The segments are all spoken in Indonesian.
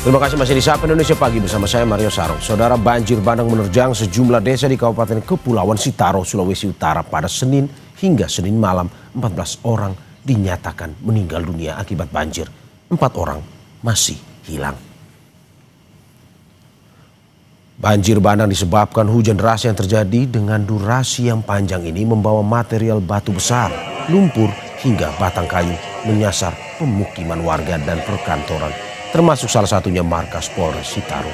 Terima kasih masih di Sapa Indonesia Pagi bersama saya Mario Sarung. Saudara, banjir bandang menerjang sejumlah desa di Kabupaten Kepulauan Sitaro, Sulawesi Utara pada Senin hingga Senin malam. 14 orang dinyatakan meninggal dunia akibat banjir. 4 orang masih hilang. Banjir bandang disebabkan hujan deras yang terjadi dengan durasi yang panjang ini membawa material batu besar, lumpur hingga batang kayu menyasar pemukiman warga dan perkantoran, termasuk salah satunya markas Polres Sitaro.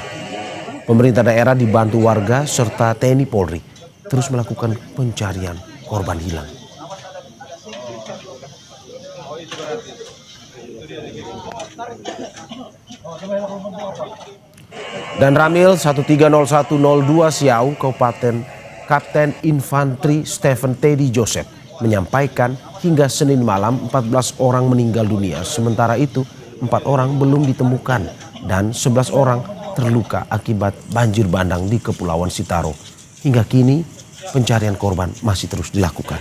Pemerintah daerah dibantu warga serta TNI Polri terus melakukan pencarian korban hilang. Dan Ramil 130102 Siau, Kabupaten Kapten Infanteri Stephen Teddy Joseph menyampaikan hingga Senin malam 14 orang meninggal dunia. Sementara itu 4 orang belum ditemukan dan 11 orang terluka akibat banjir bandang di Kepulauan Sitaro. Hingga kini pencarian korban masih terus dilakukan.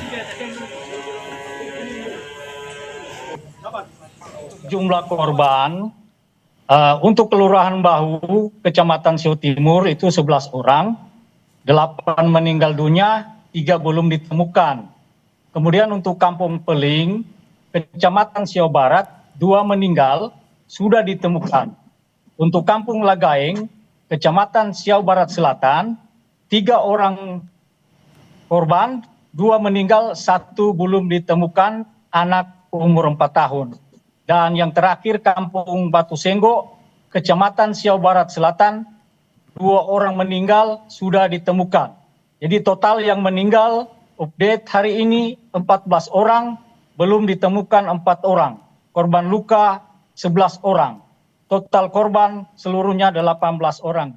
Jumlah korban untuk Kelurahan Bahu, Kecamatan Siau Timur itu 11 orang, 8 meninggal dunia, 3 belum ditemukan. Kemudian untuk Kampung Peling, Kecamatan Siau Barat, 2 meninggal, sudah ditemukan. Untuk Kampung Lagaeng, Kecamatan Siau Barat Selatan, 3 orang korban, 2 meninggal, 1 belum ditemukan, anak umur 4 tahun. Dan yang terakhir Kampung Batu Senggo, Kecamatan Siau Barat Selatan, 2 orang meninggal sudah ditemukan. Jadi total yang meninggal update hari ini 14 orang, belum ditemukan 4 orang. Korban luka 11 orang. Total korban seluruhnya 18 orang.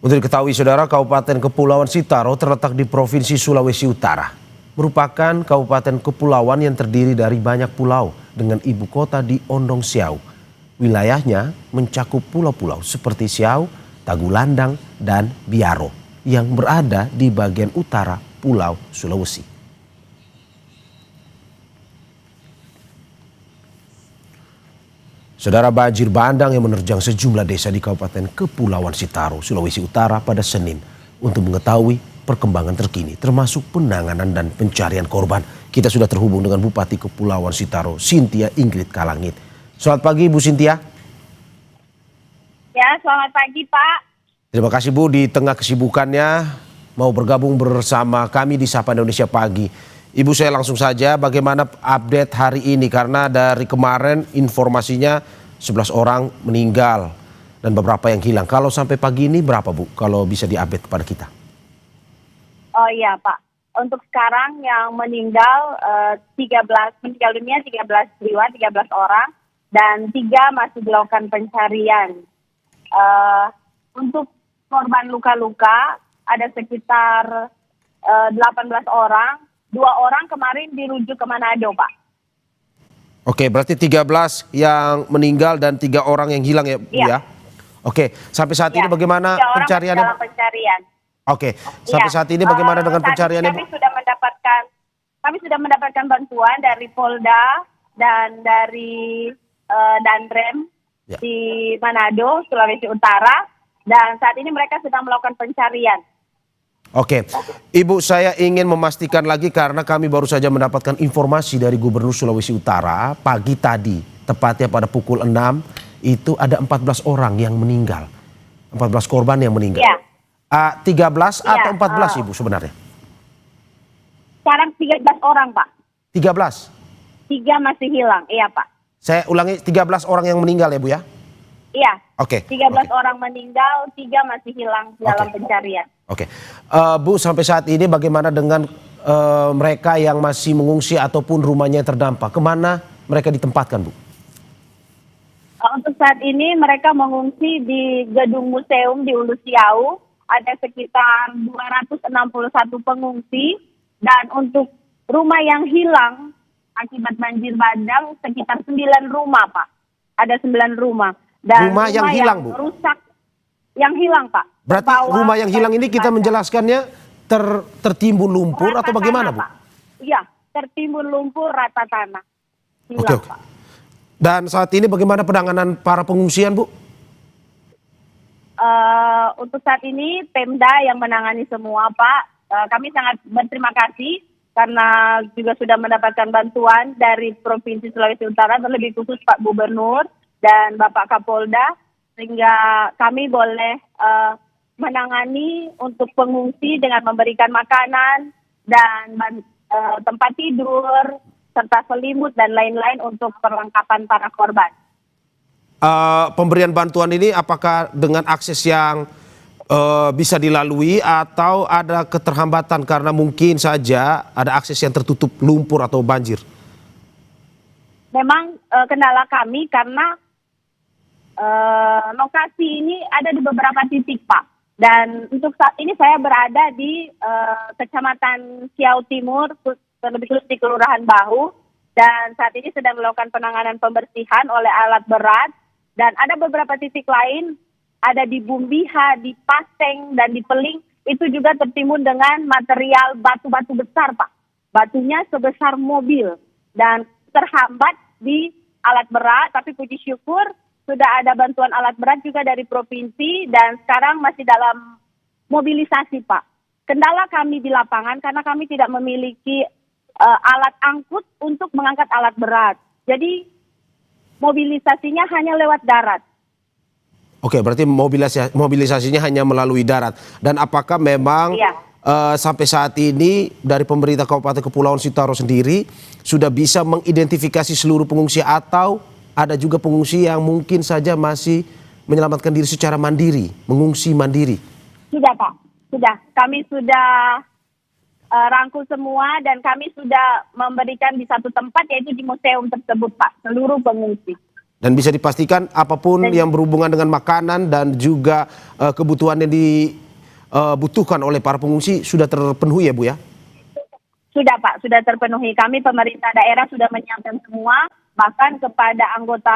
Untuk diketahui saudara, Kabupaten Kepulauan Sitaro terletak di Provinsi Sulawesi Utara. Merupakan kabupaten kepulauan yang terdiri dari banyak pulau dengan ibu kota di Ondong Siau. Wilayahnya mencakup pulau-pulau seperti Siau, Tagulandang, dan Biaro yang berada di bagian utara Pulau Sulawesi. Saudara, banjir bandang yang menerjang sejumlah desa di Kabupaten Kepulauan Sitaro, Sulawesi Utara pada Senin. Untuk mengetahui perkembangan terkini termasuk penanganan dan pencarian korban, kita sudah terhubung dengan Bupati Kepulauan Sitaro, Cynthia Ingrid Kalangit. Selamat pagi Bu Cynthia. Ya, selamat pagi Pak. Terima kasih Bu, di tengah kesibukannya mau bergabung bersama kami di Sapa Indonesia Pagi. Ibu, saya langsung saja, bagaimana update hari ini? Karena dari kemarin informasinya 11 orang meninggal dan beberapa yang hilang. Kalau sampai pagi ini berapa Bu, kalau bisa diupdate kepada kita? Oh iya Pak, untuk sekarang yang meninggal 13 meninggal dunia 13 jiwa, 13 orang, dan 3 masih dilakukan pencarian. Untuk korban luka-luka ada sekitar 18 orang, 2 orang kemarin dirujuk ke Manado Pak. Oke, berarti 13 yang meninggal dan 3 orang yang hilang ya Bu ya? Oke, sampai saat ini bagaimana pencariannya? Dalam pencarian. Oke, sampai saat ini bagaimana dengan pencariannya? Kami sudah mendapatkan bantuan dari Polda dan dari Danrem di Manado, Sulawesi Utara, dan saat ini mereka sedang melakukan pencarian. Oke, Ibu, saya ingin memastikan lagi karena kami baru saja mendapatkan informasi dari Gubernur Sulawesi Utara pagi tadi, tepatnya pada pukul 6, itu ada 14 orang yang meninggal, 14 korban yang meninggal. 13 atau 14 Ibu sebenarnya? Sekarang 13 orang Pak. 13? 3 masih hilang, iya Pak. Saya ulangi, 13 orang yang meninggal ya Bu ya? Iya. Oke. 13 orang meninggal, 3 masih hilang dalam pencarian. Oke. Bu, sampai saat ini bagaimana dengan mereka yang masih mengungsi ataupun rumahnya yang terdampak? Kemana mereka ditempatkan Bu? Untuk saat ini mereka mengungsi di gedung museum di Ulu Siau. Ada sekitar 261 pengungsi, dan untuk rumah yang hilang akibat banjir bandang sekitar 9 rumah Pak. Ada 9 rumah. Dan rumah yang hilang Bu? Rusak, yang hilang Pak. Berarti rumah yang hilang ini kita menjelaskannya tertimbun lumpur rata atau bagaimana tanah, Bu? Iya, tertimbun lumpur rata tanah. Hilang, Oke. Pak. Dan saat ini bagaimana penanganan para pengungsian, Bu? Untuk saat ini Pemda yang menangani semua, Pak. Kami sangat berterima kasih karena juga sudah mendapatkan bantuan dari Provinsi Sulawesi Utara, terlebih khusus Pak Gubernur dan Bapak Kapolda, sehingga kami boleh menangani untuk pengungsi dengan memberikan makanan dan tempat tidur, serta selimut dan lain-lain untuk perlengkapan para korban. Pemberian bantuan ini apakah dengan akses yang bisa dilalui atau ada keterhambatan karena mungkin saja ada akses yang tertutup lumpur atau banjir? Memang kendala kami karena lokasi ini ada di beberapa titik, Pak. Dan untuk saat ini saya berada di Kecamatan Siau Timur, terlebih khusus di Kelurahan Bahu, dan saat ini sedang melakukan penanganan pembersihan oleh alat berat. Dan ada beberapa titik lain, ada di Bumbiha, di Paseng, dan di Peling, itu juga tertimbun dengan material batu-batu besar, Pak. Batunya sebesar mobil dan terhambat di alat berat, tapi puji syukur sudah ada bantuan alat berat juga dari provinsi dan sekarang masih dalam mobilisasi, Pak. Kendala kami di lapangan karena kami tidak memiliki alat angkut untuk mengangkat alat berat. Jadi mobilisasinya hanya lewat darat. Oke, berarti mobilisasinya hanya melalui darat. Dan apakah memang sampai saat ini dari pemerintah Kabupaten Kepulauan Sitaro sendiri sudah bisa mengidentifikasi seluruh pengungsi atau ada juga pengungsi yang mungkin saja masih menyelamatkan diri secara mandiri, mengungsi mandiri? Sudah, Pak. Sudah. Kami sudah rangkul semua dan kami sudah memberikan di satu tempat yaitu di museum tersebut, Pak, seluruh pengungsi. Dan bisa dipastikan apapun yang berhubungan dengan makanan dan juga kebutuhan yang dibutuhkan oleh para pengungsi sudah terpenuhi ya, Bu ya? Sudah, Pak, sudah terpenuhi. Kami pemerintah daerah sudah menyiapkan semua, bahkan kepada anggota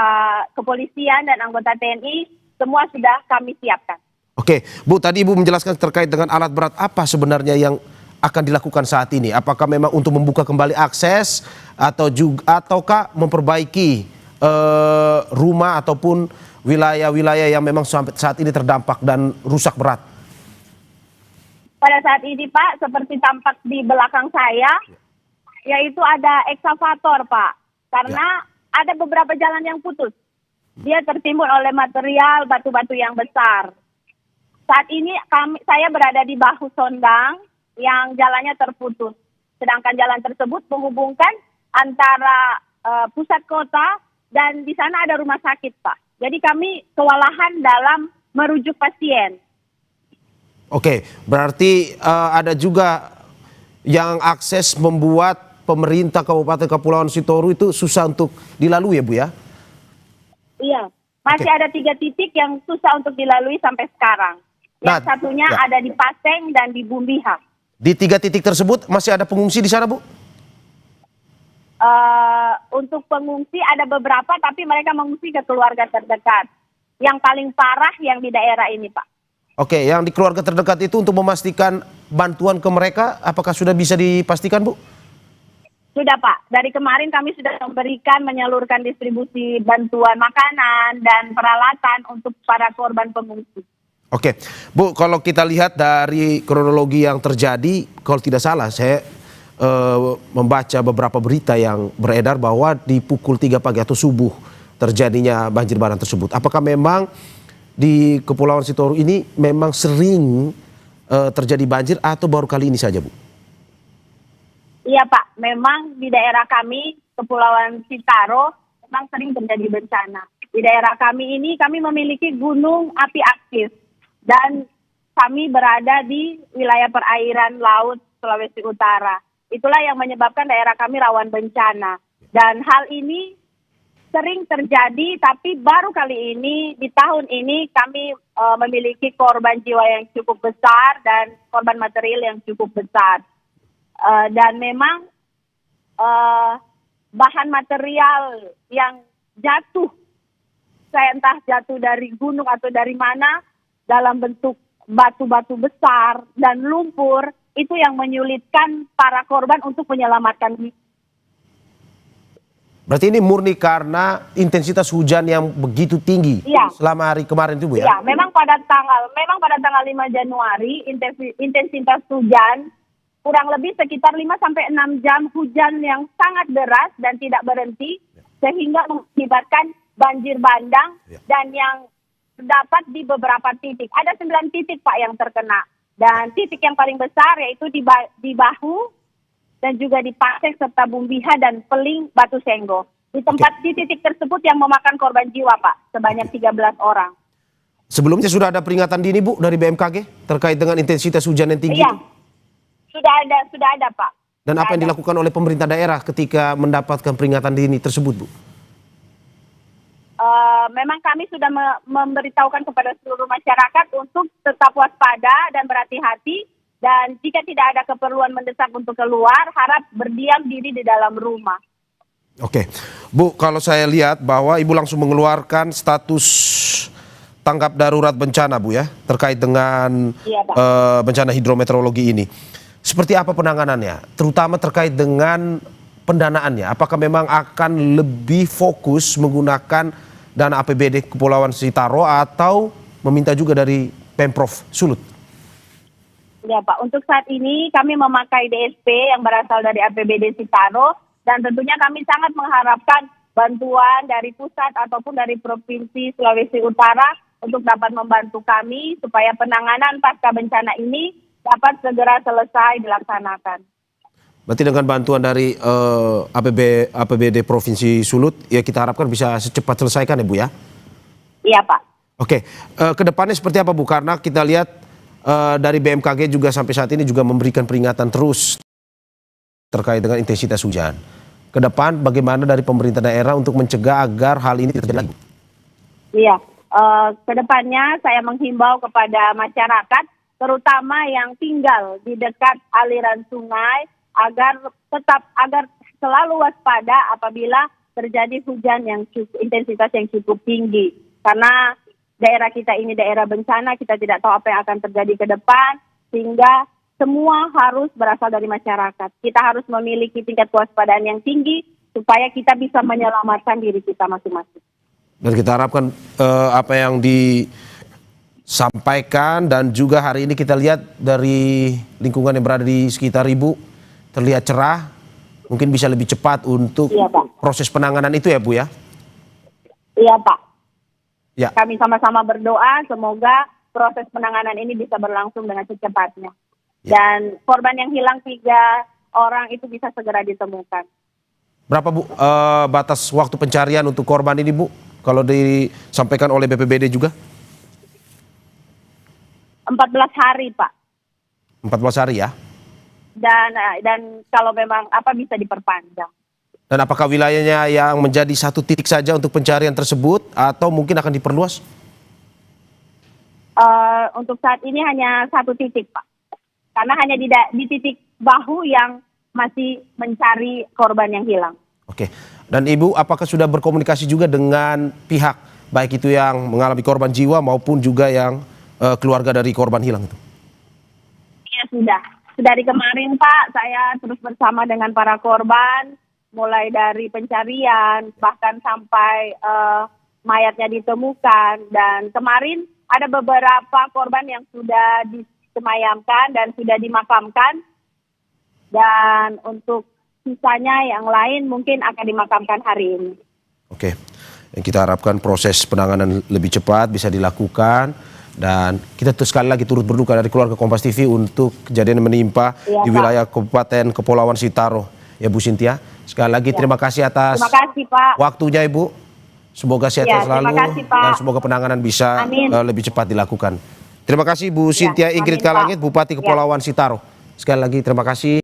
kepolisian dan anggota TNI, semua sudah kami siapkan. Oke, Bu, tadi Ibu menjelaskan terkait dengan alat berat apa sebenarnya yang akan dilakukan saat ini? Apakah memang untuk membuka kembali akses ataukah memperbaiki rumah ataupun wilayah-wilayah yang memang sampai saat ini terdampak dan rusak berat? Pada saat ini, Pak, seperti tampak di belakang saya, yaitu ada eksavator, Pak. Karena ada beberapa jalan yang putus. Dia tertimbun oleh material batu-batu yang besar. Saat ini saya berada di Bahu Sondang, yang jalannya terputus. Sedangkan jalan tersebut menghubungkan antara pusat kota dan di sana ada rumah sakit, Pak. Jadi kami kewalahan dalam merujuk pasien. Oke, berarti ada juga yang akses membuat pemerintah Kabupaten Kepulauan Sitaro itu susah untuk dilalui ya, Bu ya? Iya, masih ada 3 titik yang susah untuk dilalui sampai sekarang. Yang satunya ada di Paseng dan di Bumbiha. Di 3 titik tersebut masih ada pengungsi di sana, Bu? Untuk pengungsi ada beberapa, tapi mereka mengungsi ke keluarga terdekat. Yang paling parah yang di daerah ini, Pak. Oke, yang di keluarga terdekat itu untuk memastikan bantuan ke mereka, apakah sudah bisa dipastikan, Bu? Sudah, Pak. Dari kemarin kami sudah menyalurkan distribusi bantuan makanan dan peralatan untuk para korban pengungsi. Oke, Bu, kalau kita lihat dari kronologi yang terjadi, kalau tidak salah saya membaca beberapa berita yang beredar bahwa di pukul 3 pagi atau subuh terjadinya banjir bandang tersebut. Apakah memang di Kepulauan Sitaro ini memang sering terjadi banjir atau baru kali ini saja, Bu? Iya, Pak. Memang di daerah kami, Kepulauan Sitaro, memang sering terjadi bencana. Di daerah kami ini kami memiliki gunung api aktif. Dan kami berada di wilayah perairan laut Sulawesi Utara. Itulah yang menyebabkan daerah kami rawan bencana. Dan hal ini sering terjadi, tapi baru kali ini, di tahun ini kami memiliki korban jiwa yang cukup besar dan korban material yang cukup besar. Dan memang bahan material yang jatuh, saya entah jatuh dari gunung atau dari mana, dalam bentuk batu-batu besar dan lumpur, itu yang menyulitkan para korban untuk menyelamatkan diri. Berarti ini murni karena intensitas hujan yang begitu tinggi Iya. selama hari kemarin itu Bu ya? Ya, memang pada tanggal 5 Januari intensitas hujan kurang lebih sekitar 5 sampai 6 jam hujan yang sangat deras dan tidak berhenti sehingga mengakibatkan banjir bandang dan yang terdapat di beberapa titik. Ada 9 titik Pak yang terkena. Dan titik yang paling besar yaitu di Bahu dan juga di Pasek serta Bumbiha dan Peling Batu Senggo. Di titik tersebut yang memakan korban jiwa Pak, sebanyak 13 orang. Sebelumnya sudah ada peringatan dini Bu dari BMKG terkait dengan intensitas hujan yang tinggi? Iya, sudah ada Pak. Dan apa yang dilakukan oleh pemerintah daerah ketika mendapatkan peringatan dini tersebut Bu? Memang kami sudah memberitahukan kepada seluruh masyarakat untuk tetap waspada dan berhati-hati. Dan jika tidak ada keperluan mendesak untuk keluar, harap berdiam diri di dalam rumah. Oke, Bu, kalau saya lihat bahwa Ibu langsung mengeluarkan status tanggap darurat bencana Bu ya, terkait dengan bencana hidrometeorologi ini. Seperti apa penanganannya, terutama terkait dengan pendanaannya? Apakah memang akan lebih fokus menggunakan dana APBD Kepulauan Sitaro atau meminta juga dari Pemprov Sulut? Ya Pak, untuk saat ini kami memakai DSP yang berasal dari APBD Sitaro dan tentunya kami sangat mengharapkan bantuan dari pusat ataupun dari Provinsi Sulawesi Utara untuk dapat membantu kami supaya penanganan pasca bencana ini dapat segera selesai dilaksanakan. Berarti dengan bantuan dari APBD Provinsi Sulut, ya kita harapkan bisa secepat selesaikan ya Bu ya? Iya Pak. Oke, kedepannya seperti apa Bu? Karena kita lihat dari BMKG juga sampai saat ini juga memberikan peringatan terus terkait dengan intensitas hujan. Ke depan bagaimana dari pemerintah daerah untuk mencegah agar hal ini tidak terjadi lagi? Iya, ke depannya saya menghimbau kepada masyarakat, terutama yang tinggal di dekat aliran sungai, agar selalu waspada apabila terjadi hujan yang intensitas yang cukup tinggi. Karena daerah kita ini daerah bencana, kita tidak tahu apa yang akan terjadi ke depan, sehingga semua harus berasal dari masyarakat. Kita harus memiliki tingkat kewaspadaan yang tinggi supaya kita bisa menyelamatkan diri kita masing-masing. Dan kita harapkan apa yang disampaikan dan juga hari ini kita lihat dari lingkungan yang berada di sekitar Ibu terlihat cerah, mungkin bisa lebih cepat untuk proses penanganan itu ya Bu ya? Iya Pak. Ya. Kami sama-sama berdoa semoga proses penanganan ini bisa berlangsung dengan secepatnya. Ya. Dan korban yang hilang 3 orang itu bisa segera ditemukan. Berapa Bu batas waktu pencarian untuk korban ini Bu? Kalau disampaikan oleh BPBD juga? 14 hari Pak. 14 hari ya? Dan kalau memang bisa diperpanjang. Dan apakah wilayahnya yang menjadi satu titik saja untuk pencarian tersebut atau mungkin akan diperluas? Untuk saat ini hanya 1 titik Pak. Karena hanya di titik Bahu yang masih mencari korban yang hilang. Oke. Dan Ibu apakah sudah berkomunikasi juga dengan pihak baik itu yang mengalami korban jiwa maupun juga yang keluarga dari korban hilang itu? Iya sudah. Dari kemarin Pak saya terus bersama dengan para korban. Mulai dari pencarian, bahkan sampai mayatnya ditemukan. Dan kemarin ada beberapa korban yang sudah disemayamkan dan sudah dimakamkan. Dan untuk sisanya yang lain mungkin akan dimakamkan hari ini. Oke, kita harapkan proses penanganan lebih cepat bisa dilakukan. Dan kita sekali lagi turut berduka dari keluarga Kompas TV untuk kejadian yang menimpa di wilayah Kabupaten Kepulauan Sitaro. Ya Bu Cynthia, sekali lagi terima kasih atas waktunya Ibu. Semoga sehat selalu dan semoga penanganan bisa lebih cepat dilakukan. Terima kasih Bu Cynthia Ingrid Kalangit, Bupati Kepulauan Sitaro. Sekali lagi terima kasih.